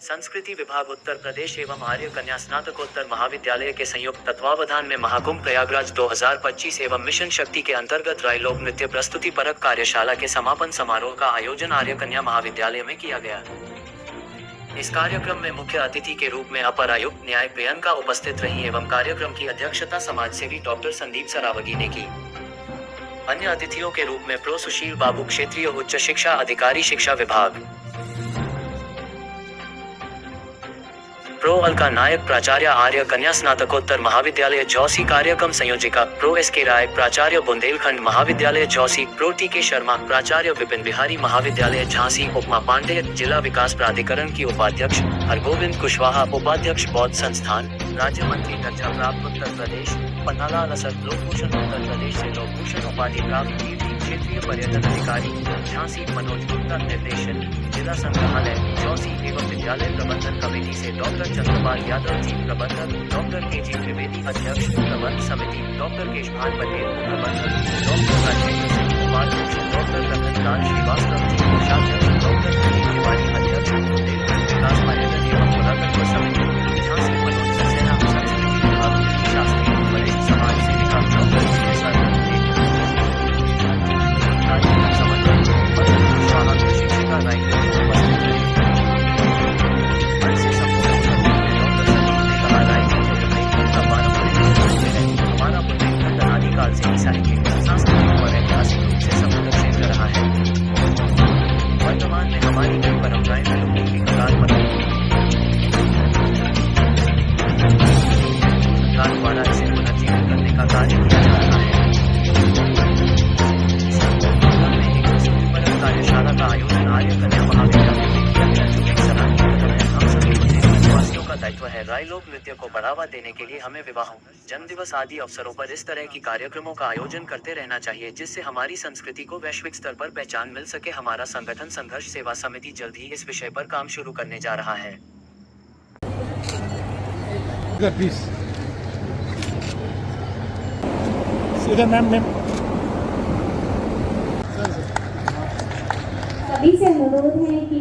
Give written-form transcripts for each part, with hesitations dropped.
संस्कृति विभाग उत्तर प्रदेश एवं आर्य कन्या स्नातकोत्तर महाविद्यालय के संयुक्त तत्वावधान में महाकुंभ प्रयागराज 2025 एवं मिशन शक्ति के अंतर्गत राय लोक नृत्य प्रस्तुति परक कार्यशाला के समापन समारोह का आयोजन आर्य कन्या महाविद्यालय में किया गया। इस कार्यक्रम में मुख्य अतिथि के रूप में अपर आयुक्त न्याय प्रियंका उपस्थित रही एवं कार्यक्रम की अध्यक्षता समाज सेवी डॉक्टर संदीप सरावगी ने की। अन्य अतिथियों के रूप में प्रो सुशील बाबू क्षेत्रीय उच्च शिक्षा अधिकारी शिक्षा विभाग, प्रो अलका नायक प्राचार्य आर्य कन्या स्नातकोत्तर महाविद्यालय जौसी कार्यक्रम संयोजिका, प्रो एस के राय प्राचार्य बुंदेलखंड महाविद्यालय जौसी, प्रो टी के शर्मा प्राचार्य विपिन बिहारी महाविद्यालय झांसी, उपमा पांडे जिला विकास प्राधिकरण की उपाध्यक्ष, हरगोविंद कुशवाहा उपाध्यक्ष बौद्ध संस्थान, राज्य मंत्री दर्जा प्राप्त उत्तर प्रदेश, पन्नालाल असद लोकभूषण उत्तर प्रदेश से लोकभूषण उपाधि प्राप्त कीर्ति क्षेत्रीय पर्यटन अधिकारी झांसी मनोज गुप्ता निर्देशन, जिला संग्रहालय जौसी एवं विद्यालय प्रबंधन कमेटी से डॉक्टर चंद्रपाल यादव जी प्रबंधक, डॉक्टर के जी त्रिवेदी अध्यक्ष प्रबंध समिति, डॉक्टर केशभान पटेल प्रबंधक, डॉक्टर राजेंद्र सिंह उपाध्यक्ष, डॉक्टर रतनलाल श्रीवास्तव जी कोषाध्यक्ष, डॉक्टर दिलीप तिवारी अध्यक्ष, बुंदेलखंड विकास पर्यटन एवं पुरातत्व समिति झांसी मनोज सक्सेना संस्कृति विभाग शास्त्री वरिष्ठ समाज सेविका डॉक्टर शिक्षिका राय हमारा बुंदेलखंड अनादिकाल से ही साहित्यिक सांस्कृतिक और ऐतिहासिक रूप से समृद्ध क्षेत्र रहा है। वर्तमान में हमारी कई परंपराएं विलुप्ति की कगार पर सरकार द्वारा इसे पुनर्जीवित करने का कार्य किया जा रहा है। कार्यशाला का आयोजन आर्य कन्या महाविद्यालय में किया गया, जो एक सराहनीय कदम है। हम सभी प्रदेशवासियों का दायित्व है राय लोक नृत्य को बढ़ावा देने के लिए हमें विवाहों, जन्मदिवस आदि अवसरों पर इस तरह की कार्यक्रमों का आयोजन करते रहना चाहिए, जिससे हमारी संस्कृति को वैश्विक स्तर पर पहचान मिल सके। हमारा संगठन संघर्ष सेवा समिति जल्द ही इस विषय पर काम शुरू करने जा रहा है। सभी से अनुरोध है कि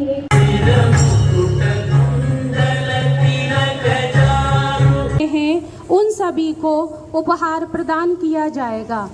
उन सभी को उपहार प्रदान किया जाएगा।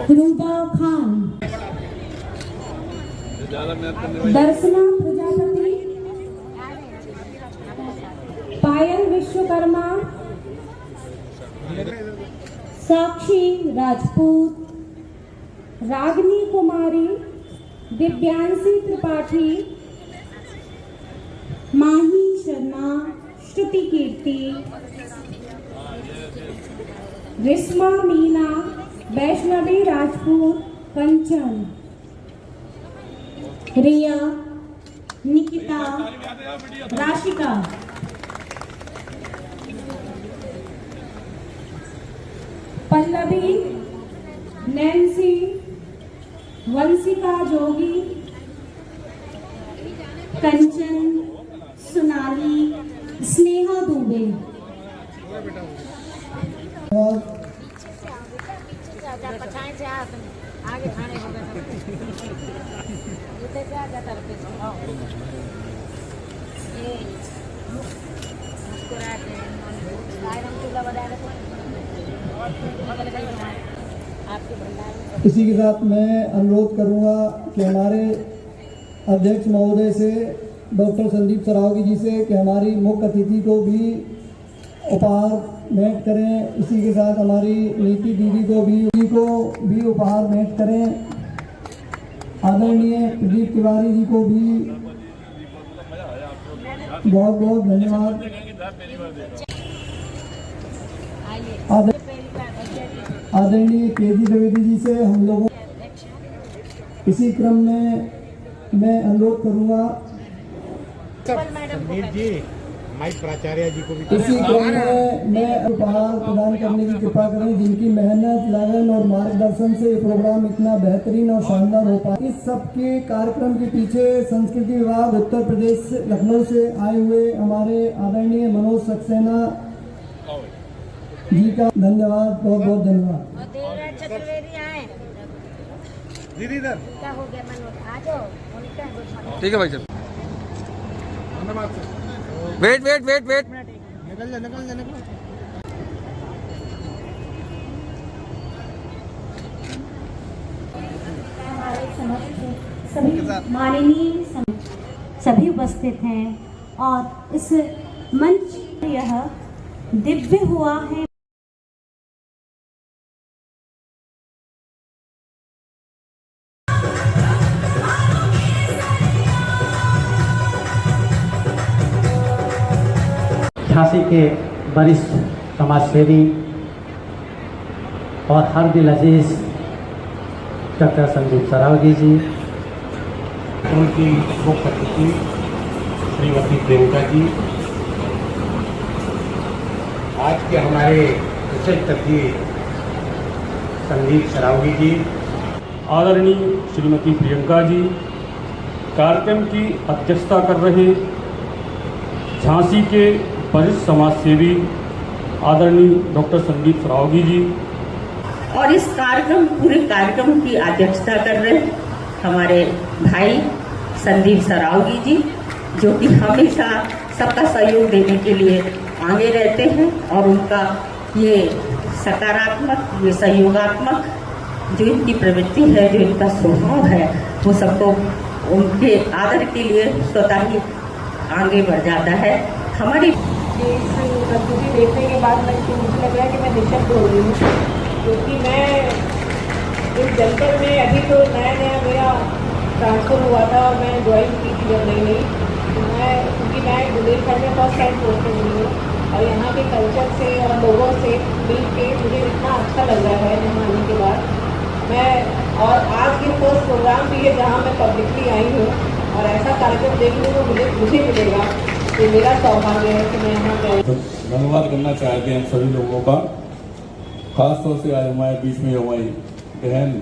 रूबा खान, दर्शना प्रजापति, पायल विश्वकर्मा, साक्षी राजपूत, रागनी कुमारी, दिव्यांशी त्रिपाठी, माही शर्मा, श्रुति कीर्ति, रिश्मा मीना, वैष्णवी राजपूत, कंचन, रिया, निकिता, राशिका, पल्लवी, नैन्सी, वंशिका जोगी, कंचन, सोनाली, स्नेहा दुबे। आगे खाने को इसी के साथ मैं अनुरोध करूंगा कि हमारे अध्यक्ष महोदय से डॉक्टर संदीप सरावगी जी से कि हमारी मुख्य अतिथि को भी उपहार भेंट करें। इसी के साथ हमारी नीति दीदी को भी उपहार भेंट करें। आदरणीय प्रदीप तिवारी जी को भी बहुत बहुत धन्यवाद। आदरणीय के जी त्रिवेदी जी से हम लोगों इसी क्रम में मैं अनुरोध करूंगा समीर जी माइक प्राचार्य जी को भी इसी क्रम में मैं उपहार प्रदान करने की कृपा करें, जिनकी मेहनत, लगन और मार्गदर्शन से ये प्रोग्राम इतना बेहतरीन और शानदार हो पाया। इस सब के कार्यक्रम के पीछे संस्कृति विभाग उत्तर प्रदेश लखनऊ से आए हुए हमारे आदरणीय मनोज सक्सेना जी का धन्यवाद, बहुत बहुत धन्यवाद। चतुर्वेदी आए दीदी इधर क्या हो गया मनोज आ जाओ। ठीक है भाई साहब, धन्यवाद। वेट वेट वेट वेट निकल जा निकल जा निकल। सभी माननीय सभी उपस्थित हैं और इस मंच यह दिव्य हुआ है। झांसी के वरिष्ठ समाजसेवी और हर दिल अजीज डॉक्टर संदीप सरावगी जी, उनकी मुख्य अतिथि श्रीमती प्रियंका जी, आज के हमारे विशेष अतिथि संदीप सरावगी जी, आदरणीय श्रीमती प्रियंका जी, कार्यक्रम की अध्यक्षता कर रहे झांसी के वरिष्ठ समाज सेवी आदरणीय डॉक्टर संदीप सरावगी जी, और इस पूरे कार्यक्रम की अध्यक्षता कर रहे हमारे भाई संदीप सरावगी जी, जो कि हमेशा सबका सहयोग देने के लिए आगे रहते हैं और उनका ये सकारात्मक, ये सहयोगात्मक जो इनकी प्रवृत्ति है, जो इनका स्वभाव है, वो सबको उनके आदर के लिए स्वतः ही आगे बढ़ जाता है। हमारी इस प्रस्तुति देखने के बाद मुझे लग रहा है कि मैं निशब्द हो रही हूँ, क्योंकि मैं इस जनपद में अभी तो नया मेरा ट्रांसफ़र हुआ था और मैं ज्वाइन की थी जब नई क्योंकि मैं बुंदेलखंड में फर्स्ट टाइम पहुँच रही हूँ और यहाँ के कल्चर से और लोगों से मिल के मुझे इतना अच्छा लग रहा है यहाँ आने के बाद। मैं और आज ये फर्स्ट प्रोग्राम भी है जहाँ मैं पब्लिकली आई हूँ और ऐसा कार्यक्रम देखने को मुझे मिलेगा, ये मेरा सौभाग्य है कि मैं यहाँ पे धन्यवाद करना चाहते हैं सभी लोगों का, खासतौर से आज हमारे बीच में हमारी बहन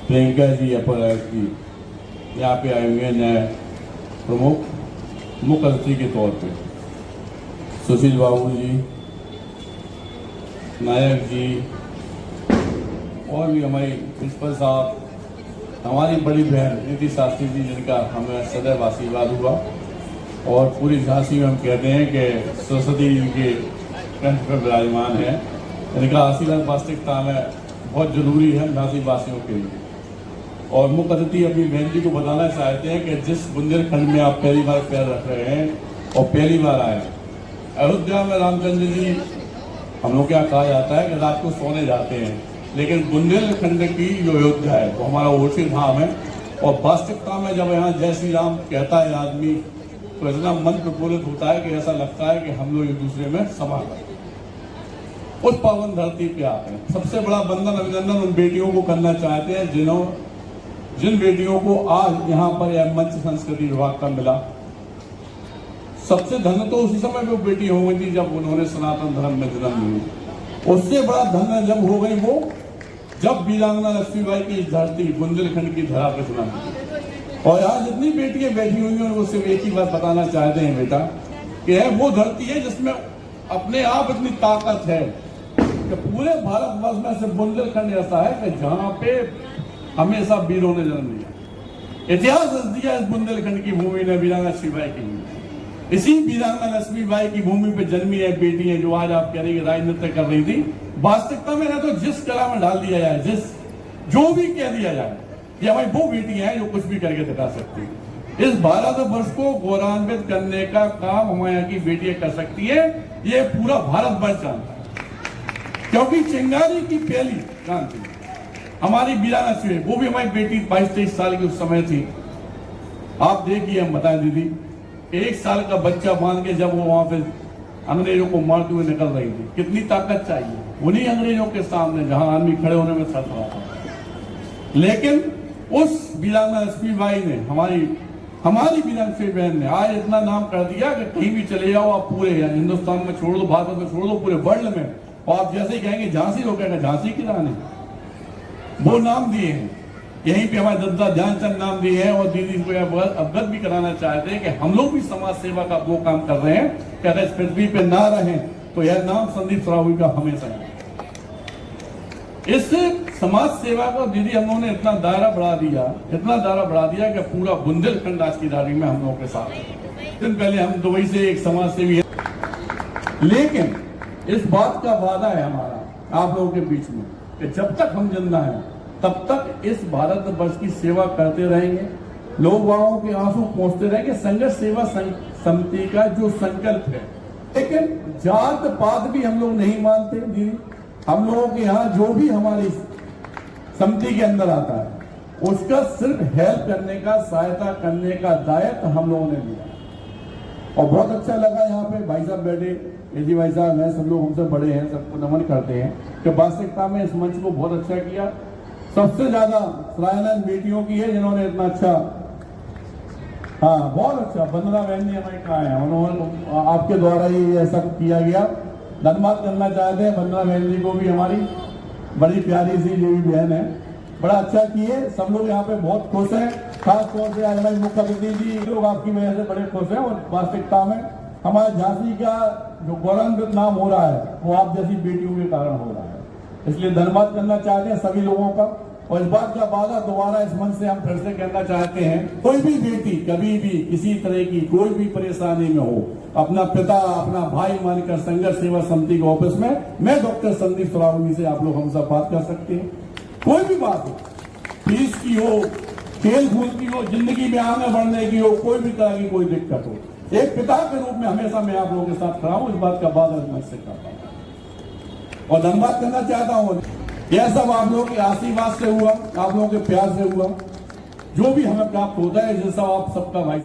प्रियंका जी अपर आयुक्त जी यहाँ पे आए हुए नए प्रमुख मुख्य अतिथि के तौर पे सुशील बाबू जी, नायक जी और भी हमारी प्रिंसिपल साहब, हमारी बड़ी बहन नीति शास्त्री जी, जिनका हमें सदैव आशीर्वाद हुआ और पूरी झांसी में हम कहते हैं कि सरस्वती जी के कंठ पर विराजमान है। इनका आशीर्वाद वास्तविकता में बहुत जरूरी है झांसी वासियों के लिए। और मुख्य अतिथि अपनी बहन जी को बताना चाहते हैं कि जिस बुंदेलखंड में आप पहली बार पैर रख रहे हैं और पहली बार आए, अयोध्या में रामचंद्र जी, हम लोग क्या कहा जाता है कि रात को सोने जाते हैं, लेकिन बुंदेलखंड की जो अयोध्या है वो हमारा ओरछी धाम है। और वास्तविकता में जब यहाँ जय श्री राम कहता है आदमी, तो इतना मन प्रफुल्लित होता है कि ऐसा लगता है कि हम लोग एक दूसरे में समा गए। उस पावन धरती पे आते हैं। सबसे बड़ा वंदन अभिनंदन उन बेटियों को करना चाहते हैं जिन बेटियों को आज यहाँ पर यह मंच संस्कृति विभाग का मिला। सबसे धन्य तो उसी समय वो बेटी हो गई थी जब उन्होंने सनातन धर्म में जन्म लिया। उससे बड़ा धन्य जब हो गई वो जब वीरांगना लक्ष्मीबाई की धरती बुंदेलखंड की धरा पर जन्म लिया। और यहाँ जितनी बेटियां बैठी हुई हैं वो सिर्फ एक ही बात बताना चाहते हैं बेटा, कि वो धरती है जिसमें अपने आप इतनी ताकत है कि पूरे भारतवर्ष में से बुंदेलखंड ऐसा है कि जहाँ पे हमेशा वीरों ने जन्म लिया। इतिहास रच दिया इस बुंदेलखंड की भूमि ने वीरांगना लक्ष्मीबाई की भूमि। इसी वीरांगना लक्ष्मीबाई की भूमि पे जन्मी है बेटी है जो आज आप कह रही है राजनीति कर रही थी। वास्तविकता में ना तो जिस कला में डाल दिया जाए, जो भी कह दिया जाए, ये हमारी वो बेटियां हैं जो कुछ भी करके दिखा सकती है। इस भारतवर्ष को गौरवान्वित करने का काम हमारे यहाँ की बेटियां कर सकती है, ये पूरा भारतवर्ष जानता है। क्योंकि चिंगारी की पहली क्रांति हमारी वीरांगना लक्ष्मी, वो भी हमारी बेटी 22-23 साल की उस समय थी। आप देखिए, हम बताएं दीदी, 1 साल का बच्चा बांध के जब वो वहां पे अंग्रेजों को मारते हुए निकल रही थी, कितनी ताकत चाहिए उन्हीं अंग्रेजों के सामने जहां आदमी खड़े होने में थरथरा था। लेकिन उस वीरांगना लक्ष्मीबाई ने हमारी मीनाक्षी बहन ने आज इतना नाम कर दिया कि कहीं भी चले जाओ आप पूरे हिंदुस्तान में छोड़ दो, भारत में छोड़ दो, पूरे वर्ल्ड में, और आप जैसे ही कहेंगे झांसी, लोग कहेंगे झांसी की रानी, वो नाम दिए हैं। यहीं पे हमारे दादा ध्यानचंद नाम दिए हैं, और दीदी को अवगत भी कराना चाहते हैं कि हम लोग भी समाज सेवा का वो काम कर रहे हैं कि अगर इस पृथ्वी पे ना रहें तो यह नाम संदीप सरावगी का हमेशा है। इस समाज सेवा को दीदी हम लोगों ने इतना दायरा बढ़ा दिया कि पूरा बुंदेलखंड आज की तारीख में हम लोगों के साथ है। दिन पहले हम दुबई से एक समाज सेवी है, लेकिन इस बात का वादा है हमारा आप लोगों के बीच में कि जब तक हम जिंदा हैं तब तक इस भारत वर्ष की सेवा करते रहेंगे, लोग वालों के आंसू पहुंचते रहेंगे। संघर्ष सेवा समिति का जो संकल्प है, लेकिन जात पात भी हम लोग नहीं मानते दीदी। हम लोगों के यहाँ जो भी हमारी समिति के अंदर आता है उसका सिर्फ हेल्प करने का, सहायता करने का दायित्व हम लोगों ने लिया, और बहुत अच्छा लगा। यहाँ पे भाई साहब बैठे, एजी भाई साहब हैं, सब लोग हमसे बड़े हैं, सबको नमन करते हैं कि वास्तविकता में इस मंच को बहुत अच्छा किया। सबसे ज्यादा सराहना बेटियों की है जिन्होंने इतना अच्छा, हाँ बहुत अच्छा, वंदना बहन जी हमारे कहा है, उन्होंने आपके द्वारा ही ऐसा किया गया। धन्यवाद करना चाहते हैं वंदना बहन जी को भी, हमारी बड़ी प्यारी सी जो भी बहन है, बड़ा अच्छा किए। सब लोग यहाँ पे बहुत खुश हैं, खास तौर से आज हमारी मुख्य अतिथि जी लोग आपकी वजह से बड़े खुश हैं, और वास्तविकता में हमारे झांसी का जो गौरवान्वित नाम हो रहा है वो आप जैसी बेटियों के कारण हो रहा है। इसलिए धन्यवाद करना चाहते हैं सभी लोगों का, और इस बात का वादा दोबारा इस मंच से हम फिर से कहना चाहते हैं, कोई भी बेटी कभी भी किसी तरह की कोई भी परेशानी में हो, अपना पिता अपना भाई मानकर संघर्ष सेवा समिति के ऑफिस में मैं डॉक्टर संदीप सरावगी से आप लोग हमसे बात कर सकते हैं। कोई भी बात हो, फीस की हो, खेल कूद की हो, जिंदगी में आगे बढ़ने की हो, कोई भी तरह की कोई दिक्कत हो, एक पिता के रूप में हमेशा मैं आप लोगों के साथ खड़ा हूं। इस बात का वादा इस मंच से करता हूं, और धन्यवाद करना चाहता हूं। यह सब आप लोगों के आशीर्वाद से हुआ, आप लोगों के प्यार से हुआ, जो भी हमें प्राप्त होता है, जैसा आप सबका भाई